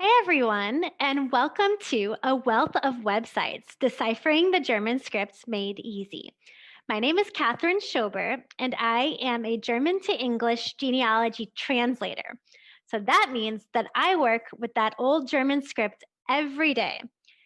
Hey everyone, and welcome to A Wealth of Websites Deciphering the German Scripts Made Easy. My name is Catherine Schober, and I am a German to English genealogy translator. So that means that I work with that old German script every day.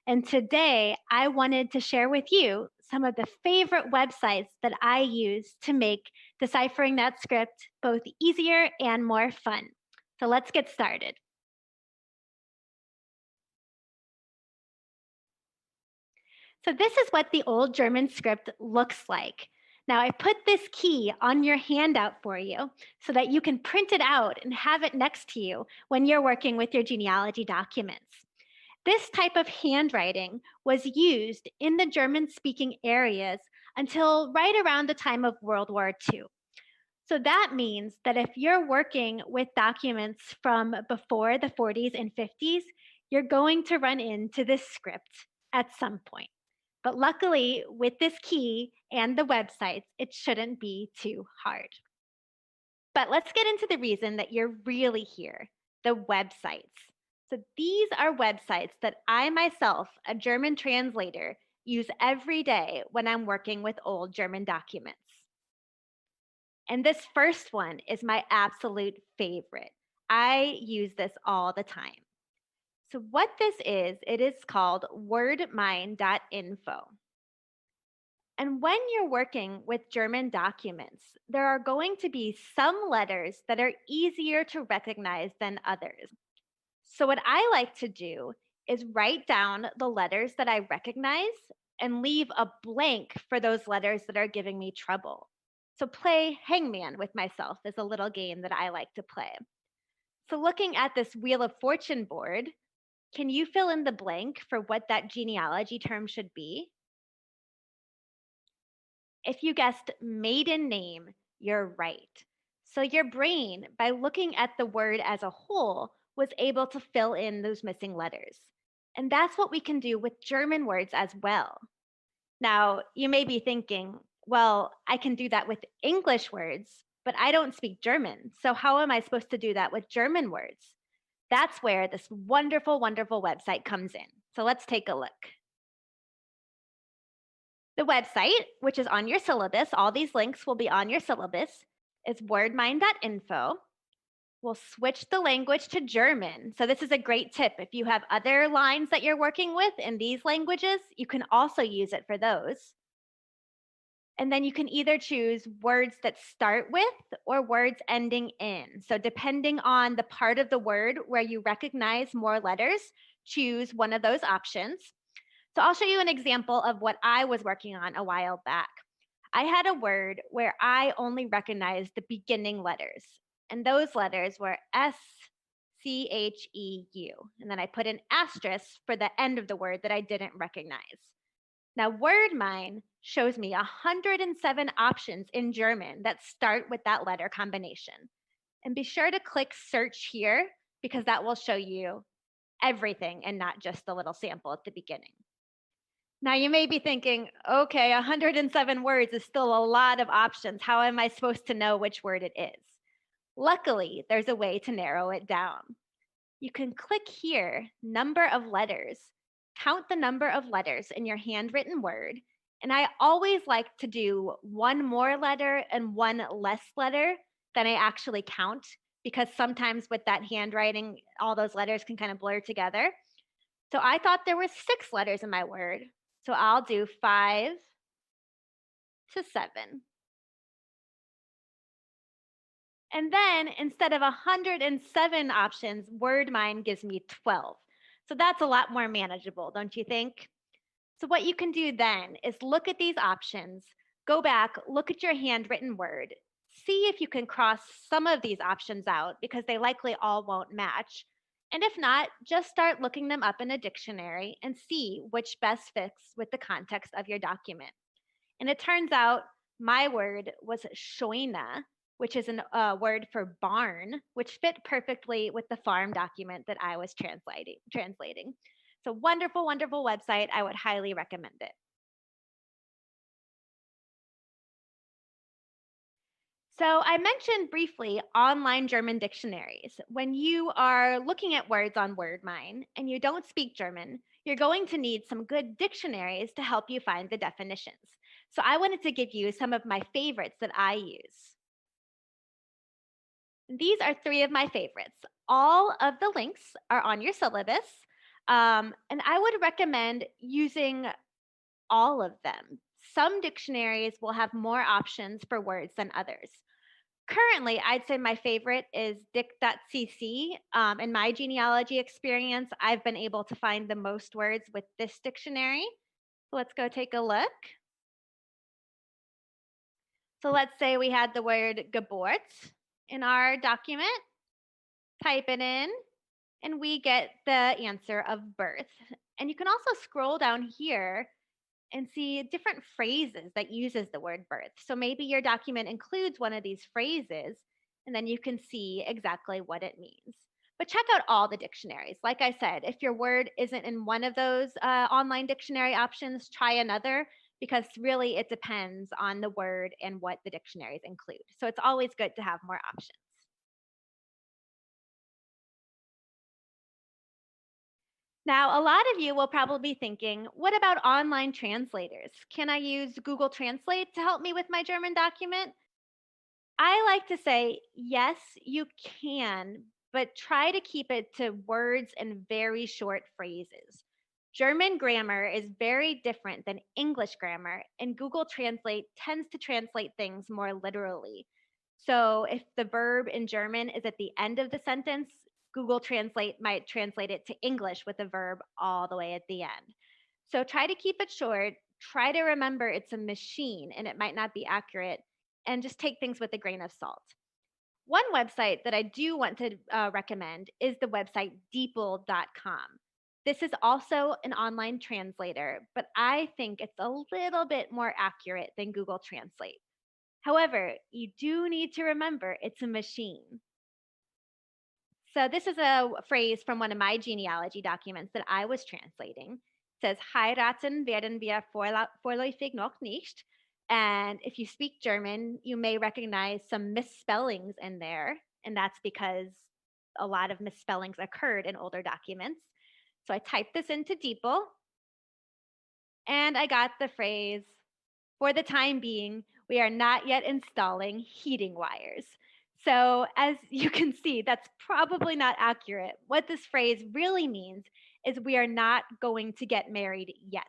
And today I wanted to share with you some of the favorite websites that I use to make deciphering that script both easier and more fun. So let's get started. So this is what the old German script looks like. Now I put this key on your handout for you so that you can print it out and have it next to you when you're working with your genealogy documents. This type of handwriting was used in the German speaking areas until right around the time of World War II. So that means that if you're working with documents from before the 40s and 50s, you're going to run into this script at some point. But luckily, with this key and the websites, it shouldn't be too hard. But let's get into the reason that you're really here, the websites. So these are websites that I myself, a German translator, use every day when I'm working with old German documents. And this first one is my absolute favorite. I use this all the time. So what this is, it is called wordmine.info. And when you're working with German documents, there are going to be some letters that are easier to recognize than others. So what I like to do is write down the letters that I recognize and leave a blank for those letters that are giving me trouble. So play hangman with myself is a little game that I like to play. So looking at this Wheel of Fortune board, can you fill in the blank for what that genealogy term should be? If you guessed maiden name, you're right. So your brain, by looking at the word as a whole, was able to fill in those missing letters. And that's what we can do with German words as well. Now, you may be thinking, well, I can do that with English words, but I don't speak German. So how am I supposed to do that with German words? That's where this wonderful, wonderful website comes in. So let's take a look. The website, which is on your syllabus, all these links will be on your syllabus, is wordmine.info. We'll switch the language to German. So this is a great tip. If you have other lines that you're working with in these languages, you can also use it for those. And then you can either choose words that start with or words ending in. So depending on the part of the word where you recognize more letters, choose one of those options. So I'll show you an example of what I was working on a while back. I had a word where I only recognized the beginning letters, and those letters were S, C, H, E, U. And then I put an asterisk for the end of the word that I didn't recognize. Now, WordMine shows me 107 options in German that start with that letter combination. And be sure to click search here because that will show you everything and not just the little sample at the beginning. Now, you may be thinking, okay, 107 words is still a lot of options. How am I supposed to know which word it is? Luckily, there's a way to narrow it down. You can click here, number of letters, count the number of letters in your handwritten word. And I always like to do one more letter and one less letter than I actually count because sometimes with that handwriting, all those letters can kind of blur together. So I thought there were 6 letters in my word. So I'll do 5 to 7. And then instead of 107 options, WordMine gives me 12. So that's a lot more manageable, don't you think? So what you can do then is look at these options, go back, look at your handwritten word, see if you can cross some of these options out because they likely all won't match. And if not, just start looking them up in a dictionary and see which best fits with the context of your document. And it turns out my word was Scheune, which is a word for barn, which fit perfectly with the farm document that I was translating. So wonderful, wonderful website. I would highly recommend it. So, I mentioned briefly online German dictionaries. When you are looking at words on WordMine and you don't speak German, you're going to need some good dictionaries to help you find the definitions. So, I wanted to give you some of my favorites that I use. These are three of my favorites. All of the links are on your syllabus, and I would recommend using all of them. Some dictionaries will have more options for words than others. Currently, I'd say my favorite is dic.cc. In my genealogy experience, I've been able to find the most words with this dictionary. Let's go take a look. So let's say we had the word Geburt in our document. Type it in, and we get the answer of birth. And you can also scroll down here and see different phrases that uses the word birth. So maybe your document includes one of these phrases, and then you can see exactly what it means. But check out all the dictionaries. Like I said, if your word isn't in one of those online dictionary options, try another because really it depends on the word and what the dictionaries include. So it's always good to have more options. Now, a lot of you will probably be thinking, what about online translators? Can I use Google Translate to help me with my German document? I like to say, yes, you can, but try to keep it to words and very short phrases. German grammar is very different than English grammar, and Google Translate tends to translate things more literally. So if the verb in German is at the end of the sentence, Google Translate might translate it to English with the verb all the way at the end. So try to keep it short. Try to remember it's a machine and it might not be accurate, and just take things with a grain of salt. One website that I do want to recommend is the website deeple.com. This is also an online translator, but I think it's a little bit more accurate than Google Translate. However, you do need to remember it's a machine. So this is a phrase from one of my genealogy documents that I was translating. It says, heiraten werden wir vorläufig noch nicht. And if you speak German, you may recognize some misspellings in there. And that's because a lot of misspellings occurred in older documents. So I typed this into DeepL and I got the phrase, for the time being, we are not yet installing heating wires. So, as you can see, that's probably not accurate. What this phrase really means is we are not going to get married yet.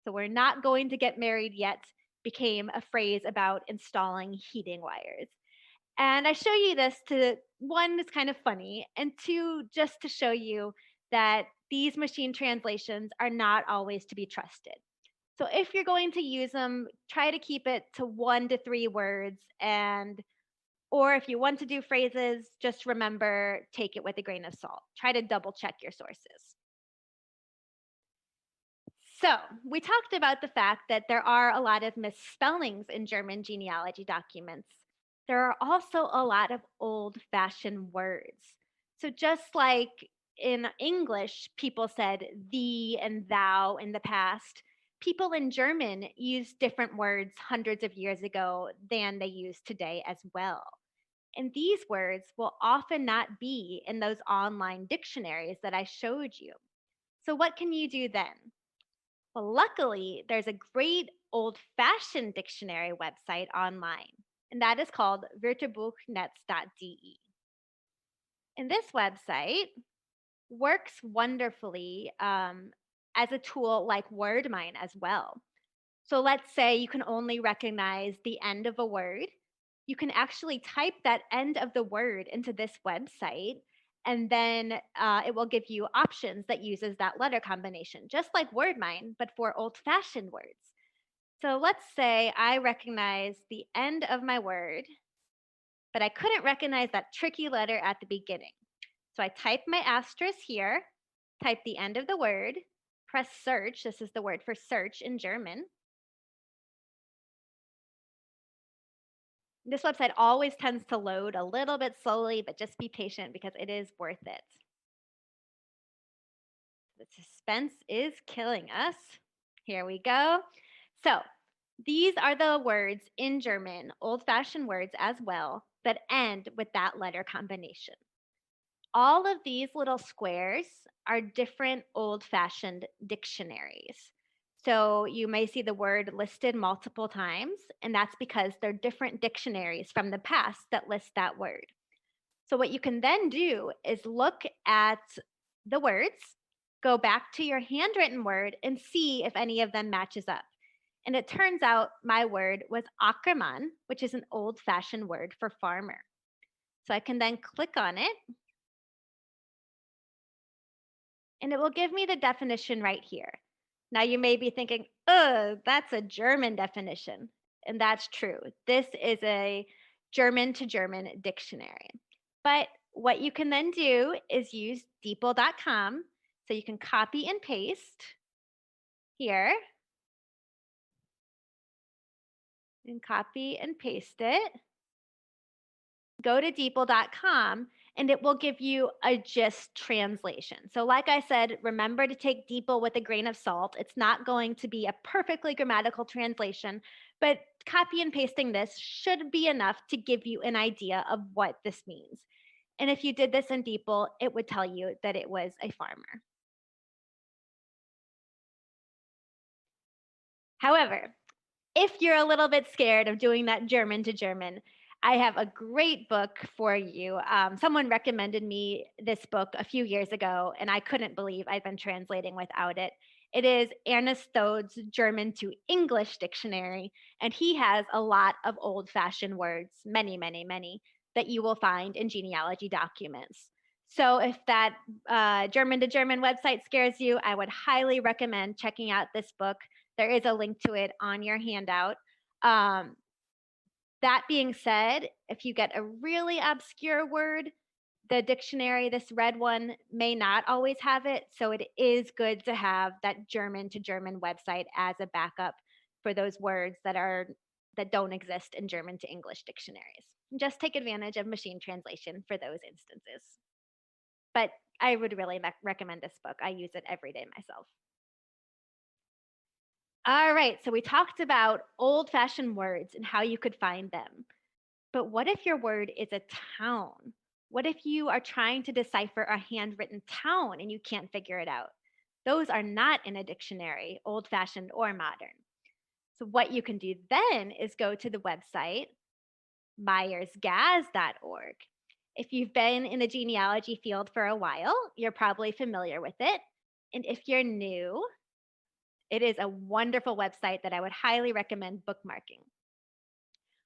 So, we're not going to get married yet became a phrase about installing heating wires. And I show you this to one, it's kind of funny, and two, just to show you that these machine translations are not always to be trusted. So if you're going to use them, try to keep it to 1 to 3 words, and or if you want to do phrases, just remember, take it with a grain of salt. Try to double check your sources. So, we talked about the fact that there are a lot of misspellings in German genealogy documents. There are also a lot of old fashioned words. So, just like in English, people said thee and thou in the past, people in German used different words hundreds of years ago than they use today as well. And these words will often not be in those online dictionaries that I showed you. So, what can you do then? Well, luckily, there's a great old fashioned dictionary website online, and that is called wörterbuchnetz.de. And this website works wonderfully as a tool like WordMine as well. So let's say you can only recognize the end of a word. You can actually type that end of the word into this website, and then it will give you options that uses that letter combination, just like WordMine, but for old-fashioned words. So let's say I recognize the end of my word, but I couldn't recognize that tricky letter at the beginning. So I type my asterisk here, type the end of the word, press search. This is the word for search in German. This website always tends to load a little bit slowly, but just be patient because it is worth it. The suspense is killing us. Here we go. So These are the words in German, old-fashioned words as well, that end with that letter combination. All of these little squares are different old-fashioned dictionaries. So you may see the word listed multiple times, and that's because they're different dictionaries from the past that list that word. So what you can then do is look at the words, go back to your handwritten word and see if any of them matches up. And it turns out my word was Ackermann, which is an old-fashioned word for farmer. So I can then click on it, and it will give me the definition right here. Now you may be thinking, oh, that's a German definition. And that's true. This is a German to German dictionary. But what you can then do is use DeepL.com. So you can copy and paste here and copy and paste it. Go to DeepL.com and it will give you a gist translation. So like I said, remember to take DeepL with a grain of salt. It's not going to be a perfectly grammatical translation, but copy and pasting this should be enough to give you an idea of what this means. And if you did this in DeepL, it would tell you that it was a farmer. However, if you're a little bit scared of doing that German to German, I have a great book for you. Someone recommended me this book a few years ago, and I couldn't believe I'd been translating without it. It is Ernest Stode's German to English Dictionary, and he has a lot of old-fashioned words, many, many, many, that you will find in genealogy documents. So if that German to German website scares you, I would highly recommend checking out this book. There is a link to it on your handout. That being said, if you get a really obscure word, the dictionary, this red one, may not always have it. So it is good to have that German to German website as a backup for those words that don't exist in German to English dictionaries. Just take advantage of machine translation for those instances. But I would really recommend this book. I use it every day myself. All right, so we talked about old-fashioned words and how you could find them. But what if your word is a town? What if you are trying to decipher a handwritten town and you can't figure it out? Those are not in a dictionary, old-fashioned or modern. So what you can do then is go to the website myersgaz.org. If you've been in the genealogy field for a while, you're probably familiar with it. And if you're new, it is a wonderful website that I would highly recommend bookmarking.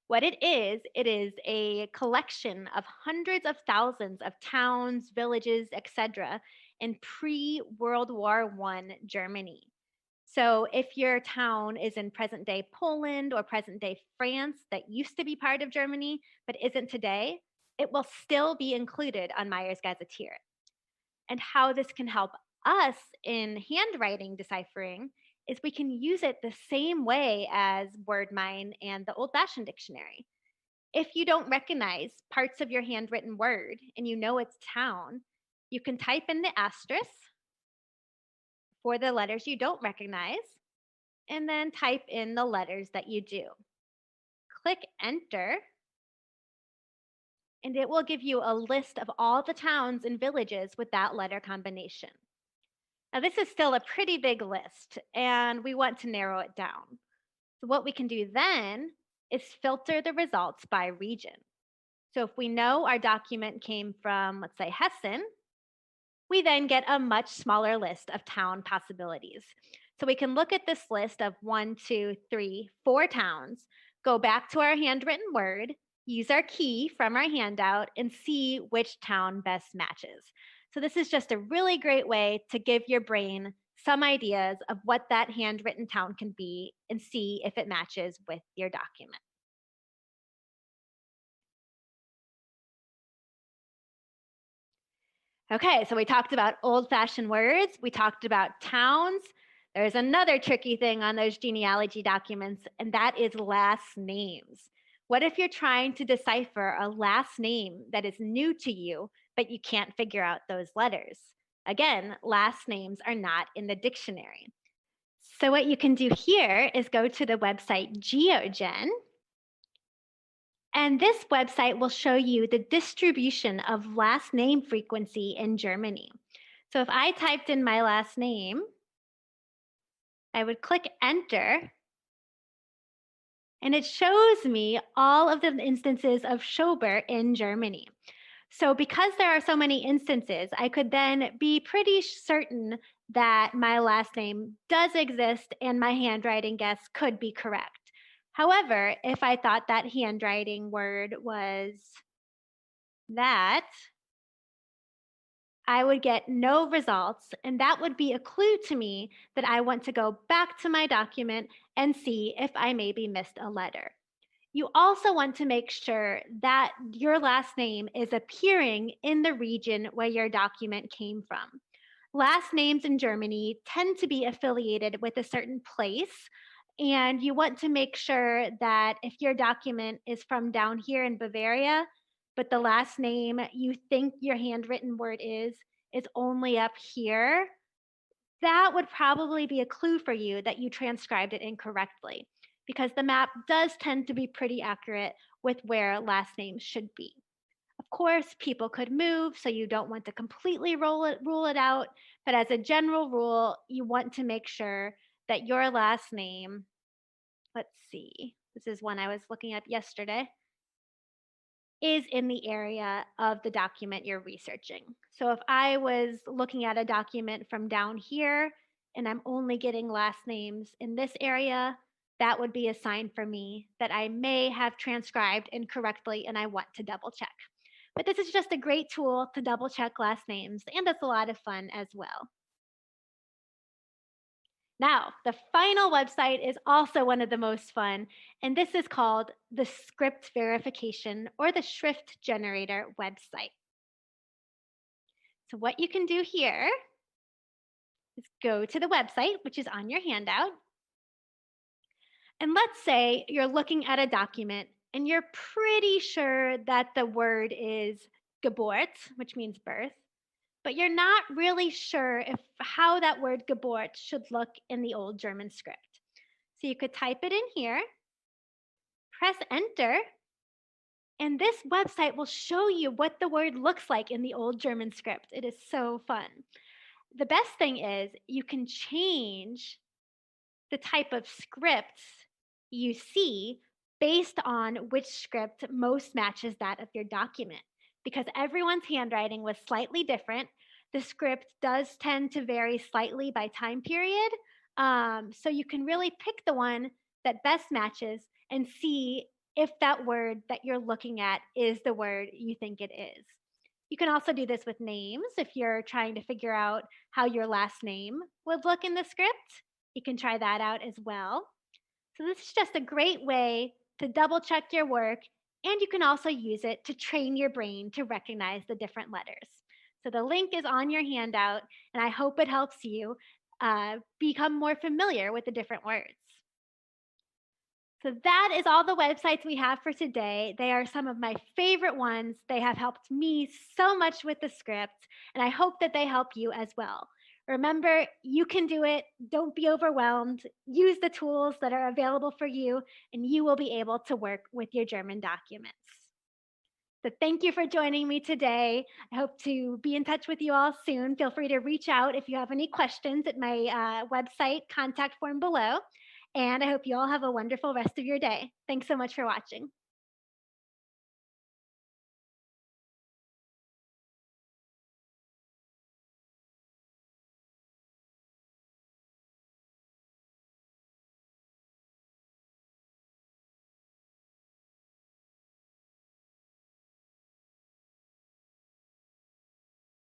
What it is a collection of hundreds of thousands of towns, villages, etc. in pre-World War I Germany. So if your town is in present-day Poland or present-day France that used to be part of Germany but isn't today, it will still be included on Meyer's Gazetteer. And how this can help us in handwriting deciphering is we can use it the same way as WordMine and the old-fashioned dictionary. If you don't recognize parts of your handwritten word and you know it's town, you can type in the asterisk for the letters you don't recognize, and then type in the letters that you do. Click enter, and it will give you a list of all the towns and villages with that letter combination. Now, this is still a pretty big list, and we want to narrow it down. So what we can do then is filter the results by region. So if we know our document came from, let's say, Hessen, we then get a much smaller list of town possibilities. So we can look at this list of 1, 2, 3, 4 towns, go back to our handwritten word, use our key from our handout, and see which town best matches. So this is just a really great way to give your brain some ideas of what that handwritten town can be and see if it matches with your document. Okay, so we talked about old-fashioned words. We talked about towns. There's another tricky thing on those genealogy documents, and that is last names. What if you're trying to decipher a last name that is new to you, but you can't figure out those letters? Again, last names are not in the dictionary. So what you can do here is go to the website GeoGen, and this website will show you the distribution of last name frequency in Germany. So if I typed in my last name, I would click enter, and it shows me all of the instances of Schober in Germany. So because there are so many instances, I could then be pretty certain that my last name does exist and my handwriting guess could be correct. However, if I thought that handwriting word was that, I would get no results, and that would be a clue to me that I want to go back to my document and see if I maybe missed a letter. You also want to make sure that your last name is appearing in the region where your document came from. Last names in Germany tend to be affiliated with a certain place, and you want to make sure that if your document is from down here in Bavaria, but the last name you think your handwritten word is only up here, that would probably be a clue for you that you transcribed it incorrectly, because the map does tend to be pretty accurate with where last names should be. Of course, people could move, so you don't want to completely rule it out, but as a general rule, you want to make sure that your last name, let's see, this is one I was looking at yesterday, is in the area of the document you're researching. So if I was looking at a document from down here and I'm only getting last names in this area, that would be a sign for me that I may have transcribed incorrectly and I want to double check. But this is just a great tool to double check last names, and it's a lot of fun as well. Now, the final website is also one of the most fun, and this is called the Script Verification or the Schrift Generator website. So, what you can do here is go to the website, which is on your handout. And let's say you're looking at a document and you're pretty sure that the word is Geburt, which means birth, but you're not really sure if how that word Geburt should look in the old German script. So you could type it in here, press enter, and this website will show you what the word looks like in the old German script. It is so fun. The best thing is you can change the type of scripts you see based on which script most matches that of your document. Because everyone's handwriting was slightly different, the script does tend to vary slightly by time period. So you can really pick the one that best matches and see if that word that you're looking at is the word you think it is. You can also do this with names if you're trying to figure out how your last name would look in the script. You can try that out as well. So this is just a great way to double check your work, and you can also use it to train your brain to recognize the different letters. So the link is on your handout, and I hope it helps you become more familiar with the different words. So that is all the websites we have for today. They are some of my favorite ones. They have helped me so much with the script, and I hope that they help you as well. Remember, you can do it. Don't be overwhelmed. Use the tools that are available for you, and you will be able to work with your German documents. So thank you for joining me today. I hope to be in touch with you all soon. Feel free to reach out if you have any questions at my website contact form below. And I hope you all have a wonderful rest of your day. Thanks so much for watching.